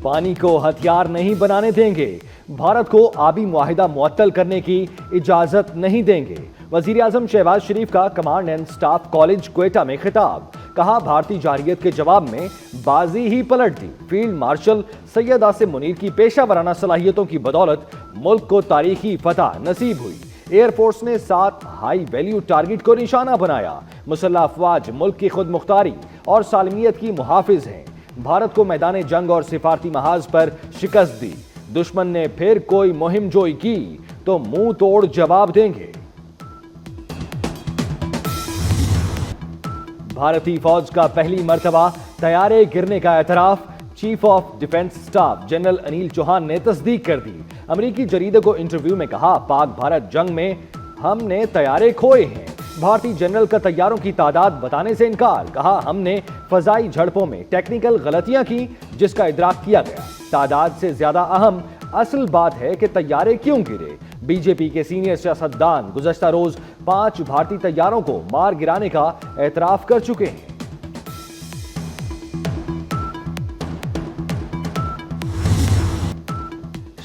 پانی کو ہتھیار نہیں بنانے دیں گے، بھارت کو آبی معاہدہ معطل کرنے کی اجازت نہیں دیں گے۔ وزیر اعظم شہباز شریف کا command and staff college Quetta میں خطاب، کہا بھارتی جارحیت کے جواب میں بازی ہی پلٹ دی۔ فیلڈ مارشل سید آصم منیر کی پیشہ ورانہ صلاحیتوں کی بدولت ملک کو تاریخی فتح نصیب ہوئی۔ ایئر فورس نے 7 ہائی ویلیو ٹارگٹ کو نشانہ بنایا۔ مسلح افواج ملک کی خود مختاری اور سالمیت کی محافظ ہیں۔ بھارت کو میدان جنگ اور سفارتی محاذ پر شکست دی۔ دشمن نے پھر کوئی مہم جوئی کی تو منہ توڑ جواب دیں گے۔ بھارتی فوج کا پہلی مرتبہ طیارے گرنے کا اعتراف، chief of defence staff general Anil Chauhan نے تصدیق کر دی۔ امریکی جریدے کو انٹرویو میں کہا، پاک بھارت جنگ میں ہم نے طیارے کھوئے ہیں۔ بھارتی جنرل کا طیاروں کی تعداد بتانے سے انکار، کہا ہم نے فضائی جھڑپوں میں ٹیکنیکل غلطیاں کی جس کا ادراک کیا گیا۔ تعداد سے زیادہ اہم اصل بات ہے کہ طیارے کیوں گرے۔ بی جے پی کے سینئر سیاستدان گزشتہ روز 5 بھارتی طیاروں کو مار گرانے کا اعتراف کر چکے ہیں۔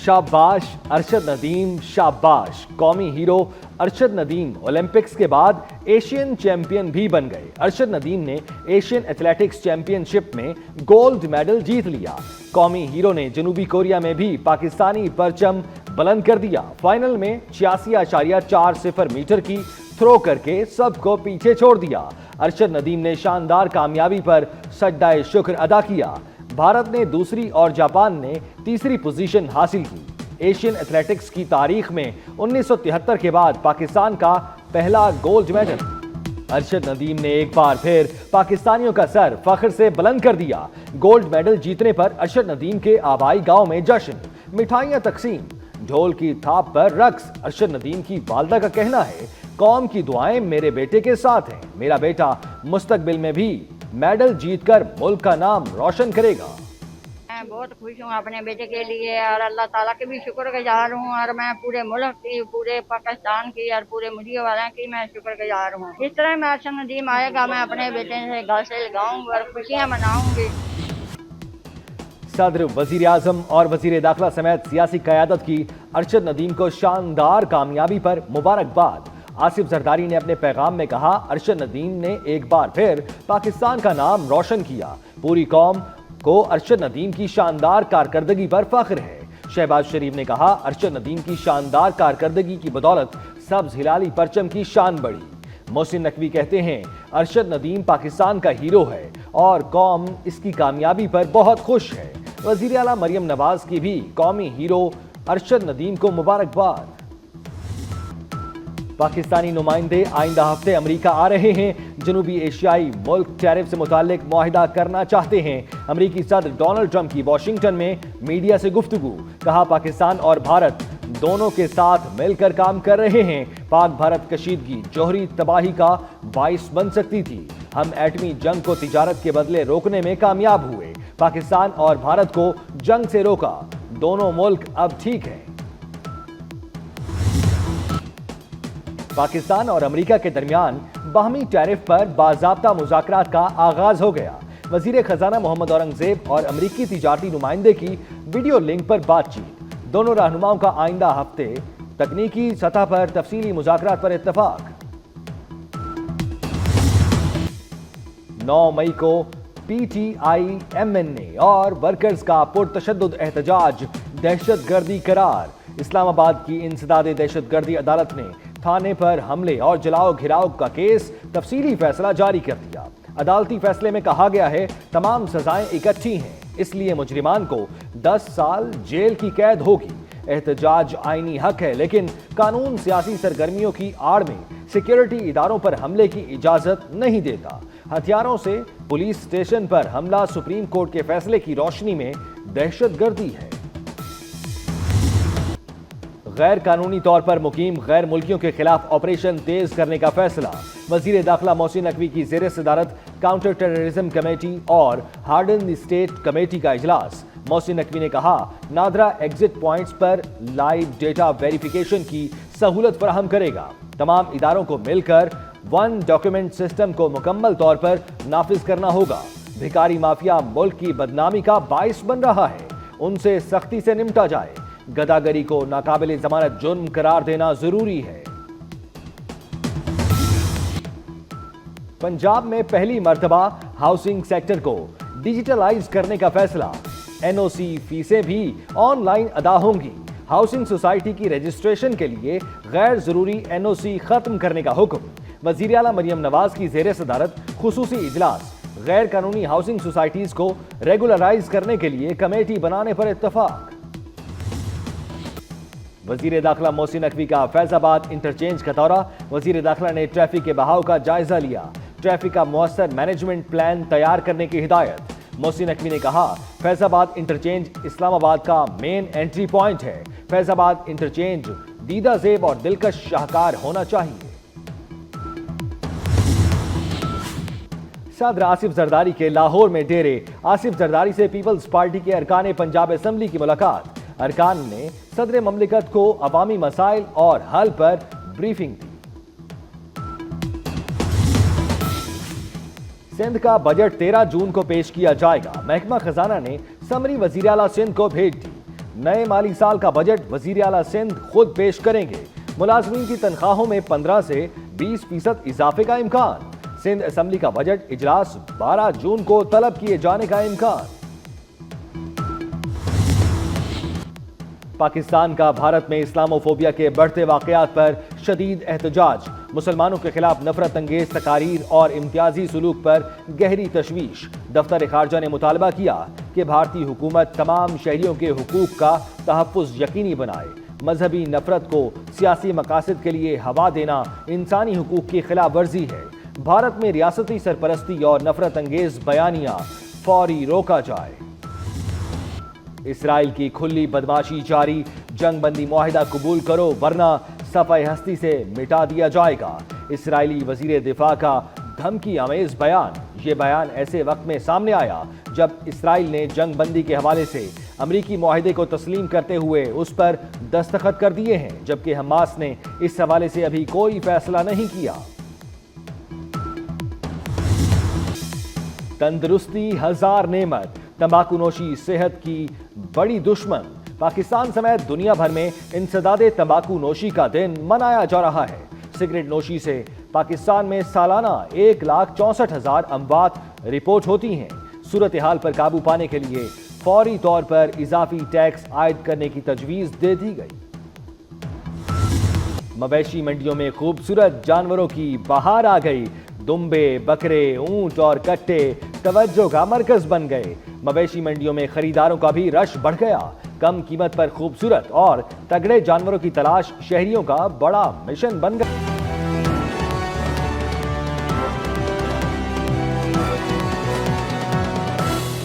شاباش ارشد ندیم، شاباش۔ قومی ہیرو ارشد ندیم اولمپکس کے بعد ایشین چیمپئن بھی بن گئے۔ ارشد ندیم نے ایشین ایتھلیٹکس چیمپئن شپ میں گولڈ میڈل جیت لیا۔ قومی ہیرو نے جنوبی کوریا میں بھی پاکستانی پرچم بلند کر دیا۔ فائنل میں 86.40 میٹر کی تھرو کر کے سب کو پیچھے چھوڑ دیا۔ ارشد ندیم نے شاندار کامیابی پر سجدہ شکر ادا کیا۔ بھارت نے دوسری اور جاپان نے تیسری پوزیشن حاصل کی۔ ایشین ایتھلیٹکس کی تاریخ میں 1973 کے بعد پاکستان کا پہلا گولڈ میڈل۔ ارشد ندیم نے ایک بار پھر پاکستانیوں کا سر فخر سے بلند کر دیا۔ گولڈ میڈل جیتنے پر ارشد ندیم کے آبائی گاؤں میں جشن، مٹھائیاں تقسیم، ڈھول کی تھاپ پر رقص۔ ارشد ندیم کی والدہ کا کہنا ہے، قوم کی دعائیں میرے بیٹے کے ساتھ ہیں، میرا بیٹا مستقبل میں بھی میڈل جیت کر ملک کا نام روشن کرے گا۔ میں بہت خوش ہوں اپنے بیٹے کے لیے اور اللہ تعالیٰ کے بھی شکر گزار ہوں، اور میں پورے ملک کی، پورے پاکستان کی اور پورے میڈیا والوں کی میں شکر گزار ہوں۔ اس طرح میں ارشد ندیم آئے گا، میں اپنے بیٹے سے گل سے لگاؤں اور خوشیاں مناؤں گی۔ صدر، وزیر اعظم اور وزیر داخلہ سمیت سیاسی قیادت کی ارشد ندیم کو شاندار کامیابی پر مبارکباد۔ آصف زرداری نے اپنے پیغام میں کہا، ارشد ندیم نے ایک بار پھر پاکستان کا نام روشن کیا۔ پوری قوم کو ارشد ندیم کی شاندار کارکردگی پر فخر ہے۔ شہباز شریف نے کہا، ارشد ندیم کی شاندار کارکردگی کی بدولت سبز ہلالی پرچم کی شان بڑھی۔ محسن نقوی کہتے ہیں، ارشد ندیم پاکستان کا ہیرو ہے اور قوم اس کی کامیابی پر بہت خوش ہے۔ وزیر اعلیٰ مریم نواز کی بھی قومی ہیرو ارشد ندیم کو مبارکباد۔ پاکستانی نمائندے آئندہ ہفتے امریکہ آ رہے ہیں۔ جنوبی ایشیائی ملک ٹیرف سے متعلق معاہدہ کرنا چاہتے ہیں۔ امریکی صدر ڈونلڈ ٹرمپ کی واشنگٹن میں میڈیا سے گفتگو، کہا پاکستان اور بھارت دونوں کے ساتھ مل کر کام کر رہے ہیں۔ پاک بھارت کشیدگی جوہری تباہی کا باعث بن سکتی تھی، ہم ایٹمی جنگ کو تجارت کے بدلے روکنے میں کامیاب ہوئے۔ پاکستان اور بھارت کو جنگ سے روکا، دونوں ملک اب ٹھیک ہیں۔ پاکستان اور امریکہ کے درمیان باہمی ٹیرف پر باضابطہ مذاکرات کا آغاز ہو گیا۔ وزیر خزانہ محمد اورنگزیب اور امریکی تجارتی نمائندے کی ویڈیو لنک پر بات چیت۔ دونوں رہنماؤں کا آئندہ ہفتے تکنیکی سطح پر تفصیلی مذاکرات پر اتفاق۔ 9 مئی کو P T I M N A اور ورکرز کا پرتشدد احتجاج دہشت گردی قرار۔ اسلام آباد کی انسداد دہشت گردی عدالت نے تھانے پر حملے اور جلاؤ گھراؤ کا کیس تفصیلی فیصلہ جاری کر دیا۔ عدالتی فیصلے میں کہا گیا ہے، تمام سزائیں اکٹھی ہیں، اس لیے مجرمان کو 10 سال جیل کی قید ہوگی۔ احتجاج آئینی حق ہے، لیکن قانون سیاسی سرگرمیوں کی آڑ میں سیکیورٹی اداروں پر حملے کی اجازت نہیں دیتا۔ ہتھیاروں سے پولیس اسٹیشن پر حملہ سپریم کورٹ کے فیصلے کی روشنی میں دہشت گردی ہے۔ غیر قانونی طور پر مقیم غیر ملکیوں کے خلاف آپریشن تیز کرنے کا فیصلہ۔ وزیر داخلہ محسن نقوی کی زیر صدارت کاؤنٹر ٹیررزم کمیٹی اور ہارڈن دی اسٹیٹ کمیٹی کا اجلاس۔ محسن نقوی نے کہا، نادرا ایگزٹ پوائنٹس پر لائیو ڈیٹا ویریفیکیشن کی سہولت فراہم کرے گا۔ تمام اداروں کو مل کر ون ڈاکیومنٹ سسٹم کو مکمل طور پر نافذ کرنا ہوگا۔ بھکاری مافیا ملک کی بدنامی کا باعث بن رہا ہے۔ ان سے سختی سے نمٹا جائے. گداگری کو ناقابل ضمانت جرم قرار دینا ضروری ہے. پنجاب میں پہلی مرتبہ ہاؤسنگ سیکٹر کو ڈیجیٹلائز کرنے کا فیصلہ. این او سی فیسیں بھی آن لائن ادا ہوں گی. ہاؤسنگ سوسائٹی کی رجسٹریشن کے لیے غیر ضروری این او سی ختم کرنے کا حکم. وزیر اعلیٰ مریم نواز کی زیر صدارت خصوصی اجلاس. غیر قانونی ہاؤسنگ سوسائٹیز کو ریگولرائز کرنے کے لیے کمیٹی بنانے پر اتفاق. وزیر داخلہ محسن نقوی کا فیض آباد انٹرچینج کا دورہ. وزیر داخلہ نے ٹریفک کے بہاؤ کا جائزہ لیا. ٹریفک کا مؤثر مینجمنٹ پلان تیار کرنے کی ہدایت. محسن نقوی نے کہا فیض آباد انٹرچینج اسلام آباد کا مین انٹری پوائنٹ ہے. فیض آباد انٹرچینج دیدہ زیب اور دلکش شاہکار ہونا چاہیے. صدر آصف زرداری کے لاہور میں ڈیرے. آصف زرداری سے پیپلز پارٹی کے ارکان پنجاب اسمبلی کی ملاقات. ارکان نے صدر مملکت کو عوامی مسائل اور حل پر بریفنگ دی. سندھ کا بجٹ 13 جون کو پیش کیا جائے گا. محکمہ خزانہ نے سمری وزیر اعلیٰ سندھ کو بھیج دی. نئے مالی سال کا بجٹ وزیر اعلیٰ سندھ خود پیش کریں گے. ملازمین کی تنخواہوں میں 15 سے 20% اضافے کا امکان. سندھ اسمبلی کا بجٹ اجلاس 12 جون کو طلب کیے جانے کا امکان. پاکستان کا بھارت میں اسلاموفوبیا کے بڑھتے واقعات پر شدید احتجاج. مسلمانوں کے خلاف نفرت انگیز تقاریر اور امتیازی سلوک پر گہری تشویش. دفتر خارجہ نے مطالبہ کیا کہ بھارتی حکومت تمام شہریوں کے حقوق کا تحفظ یقینی بنائے. مذہبی نفرت کو سیاسی مقاصد کے لیے ہوا دینا انسانی حقوق کی خلاف ورزی ہے. بھارت میں ریاستی سرپرستی اور نفرت انگیز بیانیہ فوری روکا جائے. اسرائیل کی کھلی بدماشی جاری. جنگ بندی معاہدہ قبول کرو ورنہ صفحہ ہستی سے مٹا دیا جائے گا. اسرائیلی وزیر دفاع کا دھمکی آمیز بیان. یہ بیان ایسے وقت میں سامنے آیا جب اسرائیل نے جنگ بندی کے حوالے سے امریکی معاہدے کو تسلیم کرتے ہوئے اس پر دستخط کر دیے ہیں، جبکہ حماس نے اس حوالے سے ابھی کوئی فیصلہ نہیں کیا. تندرستی ہزار نعمت. تمباکو نوشی صحت کی بڑی دشمن. پاکستان سمیت دنیا بھر میں انسداد تمباکو نوشی کا دن منایا جا رہا ہے. سگریٹ نوشی سے پاکستان میں سالانہ 1,64,000 اموات رپورٹ ہوتی ہیں. صورتحال پر قابو پانے کے لیے فوری طور پر اضافی ٹیکس عائد کرنے کی تجویز دے دی گئی. مویشی منڈیوں میں خوبصورت جانوروں کی بہار آ گئی. دمبے، بکرے، اونٹ اور کٹے توجہ کا مرکز بن گئے. مویشی منڈیوں میں خریداروں کا بھی رش بڑھ گیا. کم قیمت پر خوبصورت اور تگڑے جانوروں کی تلاش شہریوں کا بڑا مشن بن گیا.